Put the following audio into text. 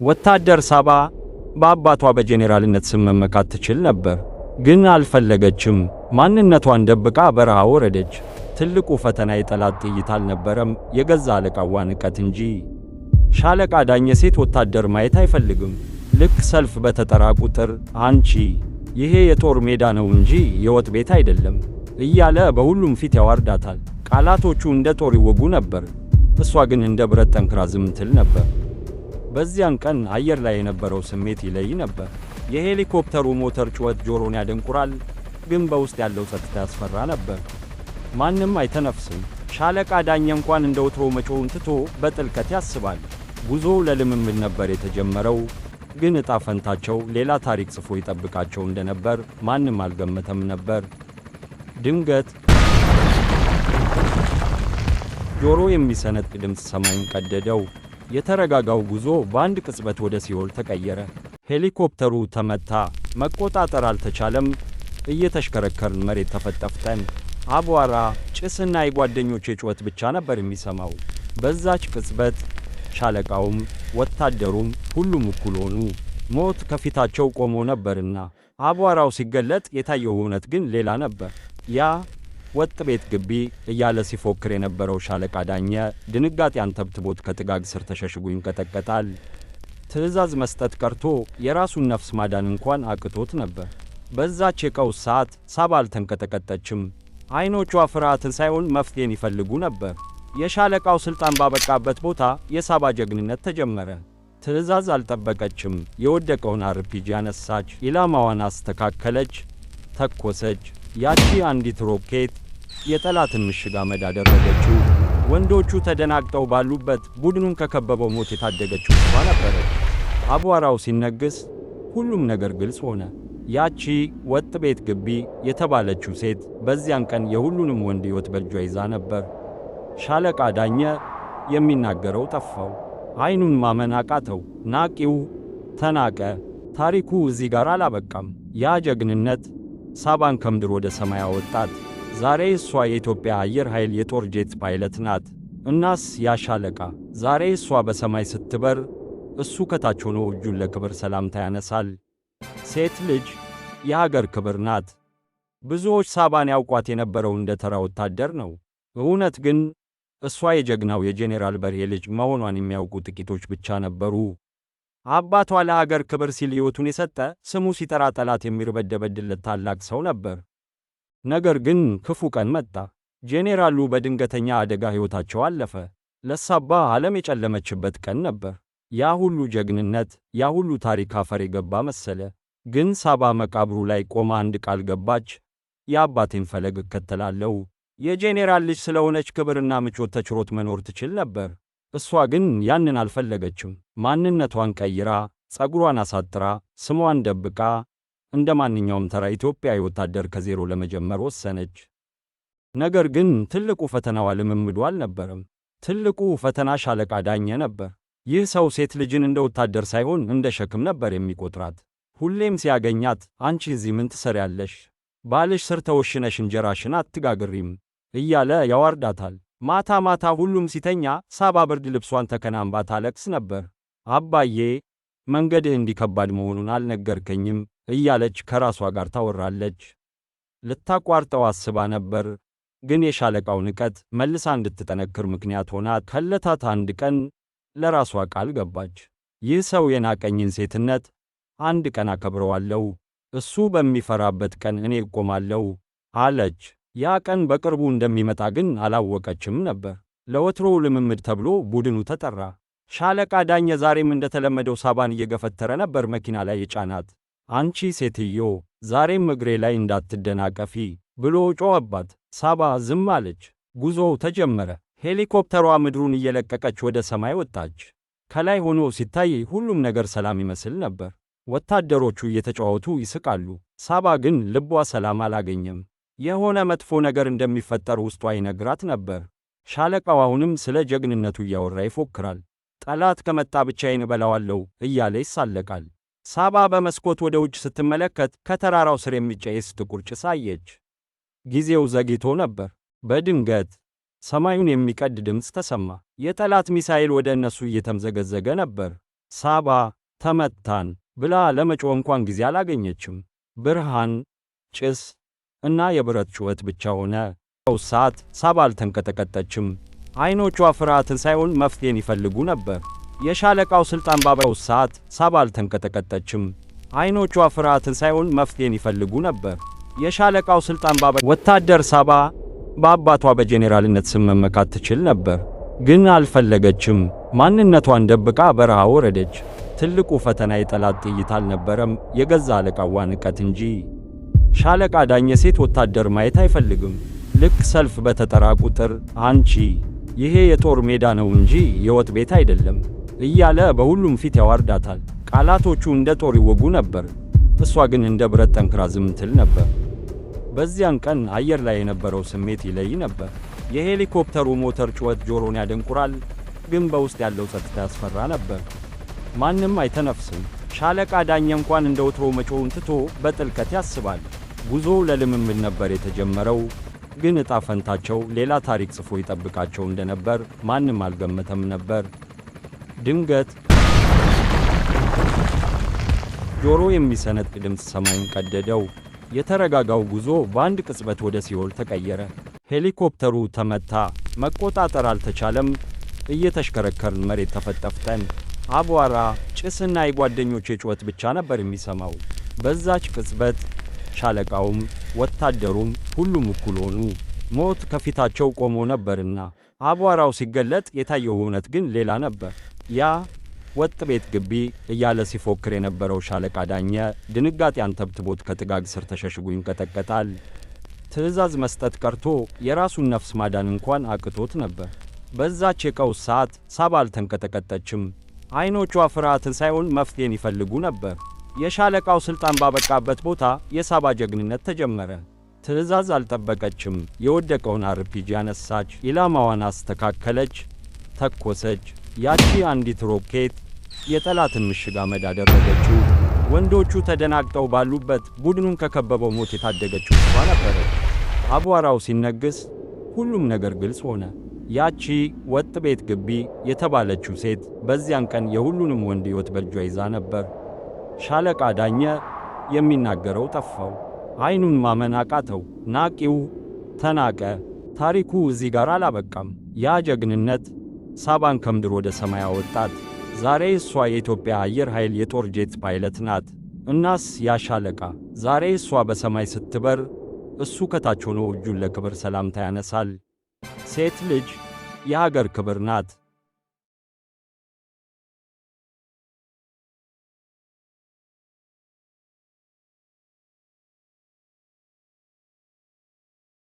ወታደር ሳባ በአባቷ በጄኔራልነት ስም መመካት ትችል ነበር፣ ግን አልፈለገችም። ማንነቷን ደብቃ በረሃ ወረደች። ትልቁ ፈተና የጠላት ጥይት አልነበረም፣ የገዛ አለቃዋ ንቀት እንጂ። ሻለቃ ዳኘ ሴት ወታደር ማየት አይፈልግም። ልክ ሰልፍ በተጠራ ቁጥር አንቺ ይሄ የጦር ሜዳ ነው እንጂ የወጥ ቤት አይደለም እያለ በሁሉም ፊት ያዋርዳታል። ቃላቶቹ እንደ ጦር ይወጉ ነበር፣ እሷ ግን እንደ ብረት ጠንክራ ዝም ትል ነበር። በዚያን ቀን አየር ላይ የነበረው ስሜት ይለይ ነበር። የሄሊኮፕተሩ ሞተር ጩኸት ጆሮን ያደንቁራል፣ ግን በውስጥ ያለው ጸጥታ ያስፈራ ነበር። ማንም አይተነፍስም። ሻለቃ ዳኘ እንኳን እንደ ወትሮ መጮውን ትቶ በጥልቀት ያስባል። ጉዞው ለልምምድ ነበር የተጀመረው፣ ግን ዕጣ ፈንታቸው ሌላ ታሪክ ጽፎ ይጠብቃቸው እንደነበር ማንም አልገመተም ነበር። ድንገት ጆሮ የሚሰነጥቅ ድምፅ ሰማዩን ቀደደው። የተረጋጋው ጉዞ በአንድ ቅጽበት ወደ ሲኦል ተቀየረ። ሄሊኮፕተሩ ተመታ፣ መቆጣጠር አልተቻለም። እየተሽከረከርን መሬት ተፈጠፍጠን። አቧራ፣ ጭስና የጓደኞቼ ጩኸት ብቻ ነበር የሚሰማው። በዛች ቅጽበት ሻለቃውም ወታደሩም ሁሉም እኩል ሆኑ። ሞት ከፊታቸው ቆሞ ነበርና። አቧራው ሲገለጥ የታየው እውነት ግን ሌላ ነበር። ያ ወጥ ቤት ግቢ እያለ ሲፎክር የነበረው ሻለቃ ዳኘ ድንጋጤ አንተብትቦት ከጥጋግ ስር ተሸሽጎ ይንቀጠቀጣል። ትዕዛዝ መስጠት ቀርቶ የራሱን ነፍስ ማዳን እንኳን አቅቶት ነበር። በዛች የቀውስ ሰዓት ሳባ አልተንቀጠቀጠችም። አይኖቿ ፍርሃትን ሳይሆን መፍትሄን ይፈልጉ ነበር። የሻለቃው ሥልጣን ባበቃበት ቦታ የሳባ ጀግንነት ተጀመረ። ትዕዛዝ አልጠበቀችም። የወደቀውን አርፒጂ አነሳች፣ ኢላማዋን አስተካከለች፣ ተኮሰች። ያቺ አንዲት ሮኬት የጠላትን ምሽግ አመድ አደረገችው። ወንዶቹ ተደናግጠው ባሉበት ቡድኑን ከከበበው ሞት የታደገችው እሷ ነበረች። አቧራው ሲነግስ ሁሉም ነገር ግልጽ ሆነ። ያቺ ወጥ ቤት ግቢ የተባለችው ሴት በዚያን ቀን የሁሉንም ወንድ ሕይወት በእጇ ይዛ ነበር። ሻለቃ ዳኘ የሚናገረው ጠፋው። አይኑን ማመን አቃተው። ናቂው ተናቀ። ታሪኩ እዚህ ጋር አላበቃም። ያ ጀግንነት ሳባን ከምድር ወደ ሰማይ አወጣት። ዛሬ እሷ የኢትዮጵያ አየር ኃይል የጦር ጄት ፓይለት ናት። እናስ ያ ሻለቃ ዛሬ እሷ በሰማይ ስትበር፣ እሱ ከታች ሆኖ እጁን ለክብር ሰላምታ ያነሳል። ሴት ልጅ የሀገር ክብር ናት። ብዙዎች ሳባን ያውቋት የነበረው እንደ ተራ ወታደር ነው። እውነት ግን እሷ የጀግናው የጄኔራል በርሄ ልጅ መሆኗን የሚያውቁ ጥቂቶች ብቻ ነበሩ። አባቷ ለሀገር ክብር ሲል ሕይወቱን የሰጠ፣ ስሙ ሲጠራ ጠላት የሚርበደበድለት ታላቅ ሰው ነበር። ነገር ግን ክፉ ቀን መጣ። ጄኔራሉ በድንገተኛ አደጋ ሕይወታቸው አለፈ። ለሳባ ዓለም የጨለመችበት ቀን ነበር። ያ ሁሉ ጀግንነት፣ ያ ሁሉ ታሪክ አፈር የገባ መሰለ። ግን ሳባ መቃብሩ ላይ ቆማ አንድ ቃል ገባች። የአባቴን ፈለግ እከተላለሁ። የጄኔራል ልጅ ስለሆነች ክብርና ምቾት ተችሮት መኖር ትችል ነበር። እሷ ግን ያንን አልፈለገችም። ማንነቷን ቀይራ፣ ጸጉሯን አሳጥራ፣ ስሟን ደብቃ እንደ ማንኛውም ተራ ኢትዮጵያዊ ወታደር ከዜሮ ለመጀመር ወሰነች። ነገር ግን ትልቁ ፈተናዋ ልምምዱ አልነበረም። ትልቁ ፈተና ሻለቃ ዳኘ ነበር። ይህ ሰው ሴት ልጅን እንደ ወታደር ሳይሆን እንደ ሸክም ነበር የሚቆጥራት። ሁሌም ሲያገኛት አንቺ እዚህ ምን ትሰሪያለሽ? ባልሽ ስር ተወሽነሽ እንጀራሽን አትጋግሪም እያለ ያዋርዳታል። ማታ ማታ ሁሉም ሲተኛ ሳባ ብርድ ልብሷን ተከናንባ ታለቅስ ነበር። አባዬ መንገድህ እንዲከባድ መሆኑን አልነገርከኝም እያለች ከራሷ ጋር ታወራለች። ልታቋርጠው አስባ ነበር፣ ግን የሻለቃው ንቀት መልሳ እንድትጠነክር ምክንያት ሆናት። ከዕለታት አንድ ቀን ለራሷ ቃል ገባች። ይህ ሰው የናቀኝን ሴትነት አንድ ቀን አከብረዋለሁ፣ እሱ በሚፈራበት ቀን እኔ እቆማለሁ አለች። ያ ቀን በቅርቡ እንደሚመጣ ግን አላወቀችም ነበር። ለወትሮው ልምምድ ተብሎ ቡድኑ ተጠራ። ሻለቃ ዳኘ ዛሬም እንደተለመደው ሳባን እየገፈተረ ነበር መኪና ላይ የጫናት። አንቺ ሴትዮ ዛሬም እግሬ ላይ እንዳትደናቀፊ ብሎ ጮኸባት። ሳባ ዝም አለች። ጉዞው ተጀመረ። ሄሊኮፕተሯ ምድሩን እየለቀቀች ወደ ሰማይ ወጣች። ከላይ ሆኖ ሲታይ ሁሉም ነገር ሰላም ይመስል ነበር። ወታደሮቹ እየተጫወቱ ይስቃሉ። ሳባ ግን ልቧ ሰላም አላገኘም። የሆነ መጥፎ ነገር እንደሚፈጠር ውስጧ ይነግራት ነበር። ሻለቃው አሁንም ስለ ጀግንነቱ እያወራ ይፎክራል። ጠላት ከመጣ ብቻዬን እበላዋለሁ እያለ ይሳለቃል። ሳባ በመስኮት ወደ ውጭ ስትመለከት ከተራራው ስር የሚጨስ ጥቁር ጭስ አየች። ጊዜው ዘግይቶ ነበር። በድንገት ሰማዩን የሚቀድ ድምፅ ተሰማ። የጠላት ሚሳኤል ወደ እነሱ እየተምዘገዘገ ነበር። ሳባ ተመታን ብላ ለመጮህ እንኳን ጊዜ አላገኘችም። ብርሃን፣ ጭስ እና የብረት ጩኸት ብቻ ሆነ። ሰዓት ሳባ አልተንቀጠቀጠችም። ዓይኖቿ ፍርሃትን ሳይሆን መፍትሄን ይፈልጉ ነበር። የሻለቃው ሥልጣን ባበቃው ሰዓት ሳባ አልተንቀጠቀጠችም። ዓይኖቿ ፍርሃትን ሳይሆን መፍትሄን ይፈልጉ ነበር። የሻለቃው ሥልጣን ባበቃው ወታደር ሳባ በአባቷ በጄኔራልነት ስም መመካት ትችል ነበር፣ ግን አልፈለገችም። ማንነቷን ደብቃ በረሃ ወረደች። ትልቁ ፈተና የጠላት ጥይት አልነበረም፣ የገዛ አለቃዋ ንቀት እንጂ። ሻለቃ ዳኘ ሴት ወታደር ማየት አይፈልግም። ልክ ሰልፍ በተጠራ ቁጥር አንቺ ይሄ የጦር ሜዳ ነው እንጂ የወጥ ቤት አይደለም እያለ በሁሉም ፊት ያዋርዳታል። ቃላቶቹ እንደ ጦር ይወጉ ነበር፣ እሷ ግን እንደ ብረት ጠንክራ ዝም ትል ነበር። በዚያን ቀን አየር ላይ የነበረው ስሜት ይለይ ነበር። የሄሊኮፕተሩ ሞተር ጩኸት ጆሮን ያደንቁራል፣ ግን በውስጥ ያለው ጸጥታ ያስፈራ ነበር። ማንም አይተነፍስም። ሻለቃ ዳኘ እንኳን እንደ ወትሮ መጮውን ትቶ በጥልቀት ያስባል። ጉዞው ለልምምድ ነበር የተጀመረው፣ ግን ዕጣ ፈንታቸው ሌላ ታሪክ ጽፎ ይጠብቃቸው እንደነበር ማንም አልገመተም ነበር። ድንገት ጆሮ የሚሰነጥቅ ድምፅ ሰማዩን ቀደደው። የተረጋጋው ጉዞ በአንድ ቅጽበት ወደ ሲኦል ተቀየረ። ሄሊኮፕተሩ ተመታ፣ መቆጣጠር አልተቻለም። እየተሽከረከርን መሬት ተፈጠፍጠን። አቧራ፣ ጭስና የጓደኞቼ ጩኸት ብቻ ነበር የሚሰማው። በዛች ቅጽበት ሻለቃውም ወታደሩም ሁሉም እኩል ሆኑ። ሞት ከፊታቸው ቆሞ ነበርና። አቧራው ሲገለጥ የታየው እውነት ግን ሌላ ነበር። ያ ወጥ ቤት ግቢ እያለ ሲፎክር የነበረው ሻለቃ ዳኘ ድንጋጤ አንተብትቦት ከጥጋግ ስር ተሸሽጎ ይንቀጠቀጣል። ትዕዛዝ መስጠት ቀርቶ የራሱን ነፍስ ማዳን እንኳን አቅቶት ነበር። በዛች የቀውስ ሰዓት ሳባ አልተንቀጠቀጠችም። ዓይኖቿ ፍርሃትን ሳይሆን መፍትሄን ይፈልጉ ነበር። የሻለቃው ሥልጣን ባበቃበት ቦታ የሳባ ጀግንነት ተጀመረ። ትዕዛዝ አልጠበቀችም። የወደቀውን አርፒጂ አነሳች፣ ኢላማዋን አስተካከለች፣ ተኮሰች። ያቺ አንዲት ሮኬት የጠላትን ምሽግ አመድ አደረገችው። ወንዶቹ ተደናግጠው ባሉበት ቡድኑን ከከበበው ሞት የታደገችው እሷ ነበረች። አቧራው ሲነግስ ሁሉም ነገር ግልጽ ሆነ። ያቺ ወጥ ቤት ግቢ የተባለችው ሴት በዚያን ቀን የሁሉንም ወንድ ሕይወት በእጇ ይዛ ነበር። ሻለቃ ዳኘ የሚናገረው ጠፋው። ዓይኑን ማመን አቃተው። ናቂው ተናቀ። ታሪኩ እዚህ ጋር አላበቃም። ያ ጀግንነት ሳባን ከምድር ወደ ሰማይ አወጣት። ዛሬ እሷ የኢትዮጵያ አየር ኃይል የጦር ጄት ፓይለት ናት። እናስ ያ ሻለቃ ዛሬ እሷ በሰማይ ስትበር፣ እሱ ከታች ሆኖ እጁን ለክብር ሰላምታ ያነሳል። ሴት ልጅ የሀገር ክብር ናት።